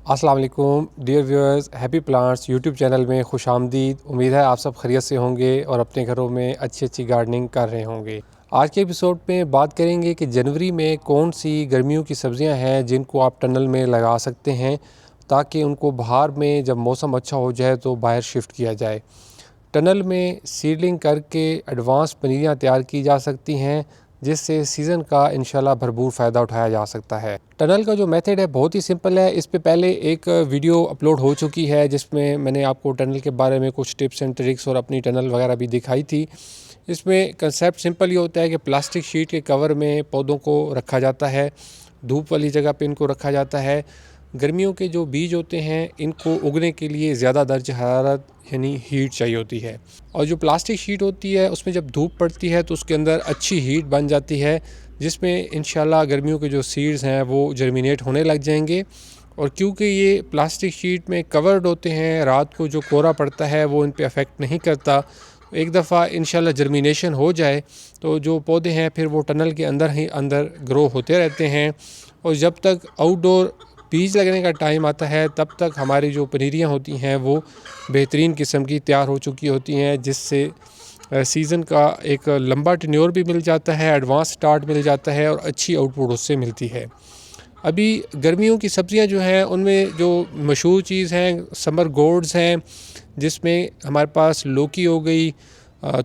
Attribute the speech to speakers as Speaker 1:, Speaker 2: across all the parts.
Speaker 1: अस्सलाम वालेकुम dear viewers, happy plants YouTube channel में खुश आमदीद। उम्मीद है आप सब खैरियत से होंगे और अपने घरों में अच्छी अच्छी गार्डनिंग कर रहे होंगे। आज के एपिसोड में बात करेंगे कि जनवरी में कौन सी गर्मियों की सब्जियां हैं जिनको आप टनल में लगा सकते हैं ताकि उनको बाहर में जब मौसम अच्छा हो जाए तो बाहर शिफ्ट किया जाए। टनल में सीडलिंग करके एडवांस पनीरियाँ तैयार की जा सकती हैं जिससे सीज़न का इंशाल्लाह भरपूर फ़ायदा उठाया जा सकता है। टनल का जो मेथड है बहुत ही सिंपल है। इस पे पहले एक वीडियो अपलोड हो चुकी है जिसमें मैंने आपको टनल के बारे में कुछ टिप्स एंड ट्रिक्स और अपनी टनल वगैरह भी दिखाई थी। इसमें कंसेप्ट सिंपल ही होता है कि प्लास्टिक शीट के कवर में पौधों को रखा जाता है, धूप वाली जगह पे इनको रखा जाता है। गर्मियों के जो बीज होते हैं इनको उगने के लिए ज़्यादा दर्ज हरारत यानी हीट चाहिए होती है, और जो प्लास्टिक शीट होती है उसमें जब धूप पड़ती है तो उसके अंदर अच्छी हीट बन जाती है जिसमें इंशाल्लाह गर्मियों के जो सीड्स हैं वो जर्मिनेट होने लग जाएंगे। और क्योंकि ये प्लास्टिक शीट में कवर्ड होते हैं, रात को जो कोहरा पड़ता है वो इन पे अफेक्ट नहीं करता। एक दफ़ा इंशाल्लाह जर्मिनेशन हो जाए तो जो पौधे हैं फिर वो टनल के अंदर ही अंदर ग्रो होते रहते हैं, और जब तक आउटडोर बीज लगने का टाइम आता है तब तक हमारी जो पनीरियाँ होती हैं वो बेहतरीन किस्म की तैयार हो चुकी होती हैं, जिससे सीज़न का एक लंबा टेन्योर भी मिल जाता है, एडवांस स्टार्ट मिल जाता है और अच्छी आउटपुट उससे मिलती है। अभी गर्मियों की सब्ज़ियां जो हैं उनमें जो मशहूर चीज़ हैं समर गोड्स हैं, जिसमें हमारे पास लौकी हो गई,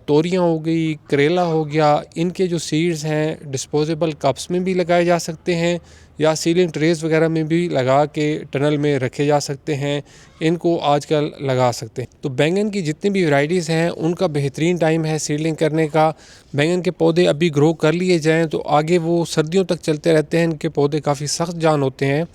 Speaker 1: तोरियां हो गई, करेला हो गया। इनके जो सीड्स हैं डिस्पोजेबल कप्स में भी लगाए जा सकते हैं या सीलिंग ट्रेस वगैरह में भी लगा के टनल में रखे जा सकते हैं। इनको आजकल लगा सकते हैं। तो बैंगन की जितनी भी वैरायटीज़ हैं उनका बेहतरीन टाइम है सीडलिंग करने का। बैंगन के पौधे अभी ग्रो कर लिए जाएं तो आगे वो सर्दियों तक चलते रहते हैं। इनके पौधे काफ़ी सख्त जान होते हैं।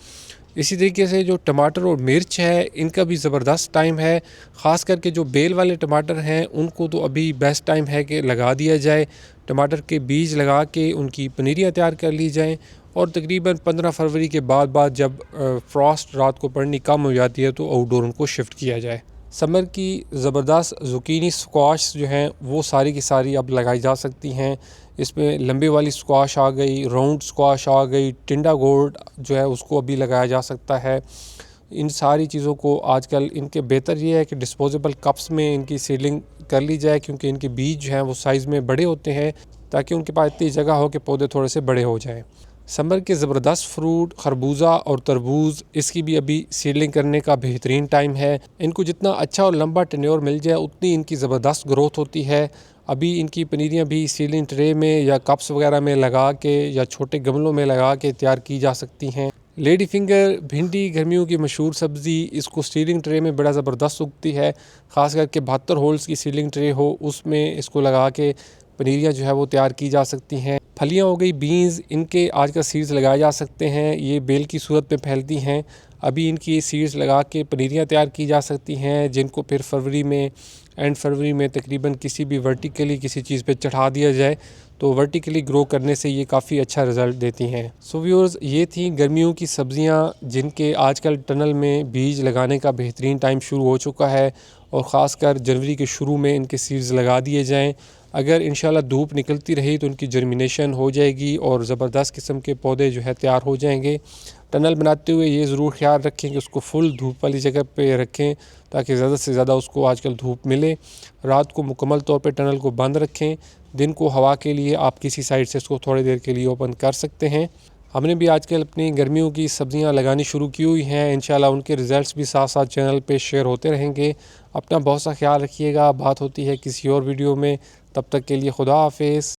Speaker 1: इसी तरीके से जो टमाटर और मिर्च है इनका भी ज़बरदस्त टाइम है। ख़ास करके जो बेल वाले टमाटर हैं उनको तो अभी बेस्ट टाइम है कि लगा दिया जाए। टमाटर के बीज लगा के उनकी पनीरियाँ तैयार कर ली जाएँ, और तकरीबन 15 फरवरी के बाद जब फ्रॉस्ट रात को पड़नी कम हो जाती है तो आउटडोर उनको शिफ्ट किया जाए। समर की ज़बरदस्त ज़ुकीनी स्क्वाश जो हैं वो सारी की सारी अब लगाई जा सकती हैं। इसमें लंबे वाली स्क्वाश आ गई, राउंड स्क्वाश आ गई, टिंडा गोल्ड जो है उसको अभी लगाया जा सकता है। इन सारी चीज़ों को आजकल इनके बेहतर ये है कि डिस्पोजेबल कप्स में इनकी सीडलिंग कर ली जाए, क्योंकि इनके बीज जो हैं वो साइज़ में बड़े होते हैं ताकि उनके पास इतनी जगह हो कि पौधे थोड़े से बड़े हो जाएँ। समर के ज़बरदस्त फ्रूट खरबूजा और तरबूज, इसकी भी अभी सीडलिंग करने का बेहतरीन टाइम है। इनको जितना अच्छा और लंबा टेन्योर मिल जाए उतनी इनकी ज़बरदस्त ग्रोथ होती है। अभी इनकी पनीरियाँ भी सीलिंग ट्रे में या कप्स वगैरह में लगा के या छोटे गमलों में लगा के तैयार की जा सकती हैं। लेडी फिंगर भिंडी गर्मियों की मशहूर सब्ज़ी, इसको सीलिंग ट्रे में बड़ा ज़बरदस्त उगती है। ख़ास करके 72 होल्स की सीलिंग ट्रे हो उसमें इसको लगा के पनीरियाँ जो है वो तैयार की जा सकती हैं। फलियाँ हो गई बीन्स, इनके आजकल सीड्स लगाए जा सकते हैं। ये बेल की सूरत में फैलती हैं। अभी इनकी सीड्स लगा के पनीरियाँ तैयार की जा सकती हैं, जिनको फिर फरवरी में एंड फरवरी में तकरीबन किसी भी वर्टिकली किसी चीज़ पे चढ़ा दिया जाए तो वर्टिकली ग्रो करने से ये काफ़ी अच्छा रिज़ल्ट देती हैं। सो व्यूअर्स, ये थी गर्मियों की सब्ज़ियाँ जिनके आजकल टनल में बीज लगाने का बेहतरीन टाइम शुरू हो चुका है, और ख़ासकर जनवरी के शुरू में इनके सीड्स लगा दिए जाएँ। अगर इंशाल्लाह धूप निकलती रही तो उनकी जर्मिनेशन हो जाएगी और ज़बरदस्त किस्म के पौधे जो है तैयार हो जाएंगे। टनल बनाते हुए ये ज़रूर ख्याल रखें कि उसको फुल धूप वाली जगह पे रखें ताकि ज़्यादा से ज़्यादा उसको आजकल धूप मिले। रात को मुकम्मल तौर पे टनल को बंद रखें। दिन को हवा के लिए आप किसी साइड से इसको थोड़ी देर के लिए ओपन कर सकते हैं। हमने भी आजकल अपनी गर्मियों की सब्ज़ियां लगानी शुरू की हुई हैं। इंशाल्लाह उनके रिज़ल्ट्स भी साथ साथ चैनल पे शेयर होते रहेंगे। अपना बहुत सा ख्याल रखिएगा। बात होती है किसी और वीडियो में, तब तक के लिए खुदा हाफिज़।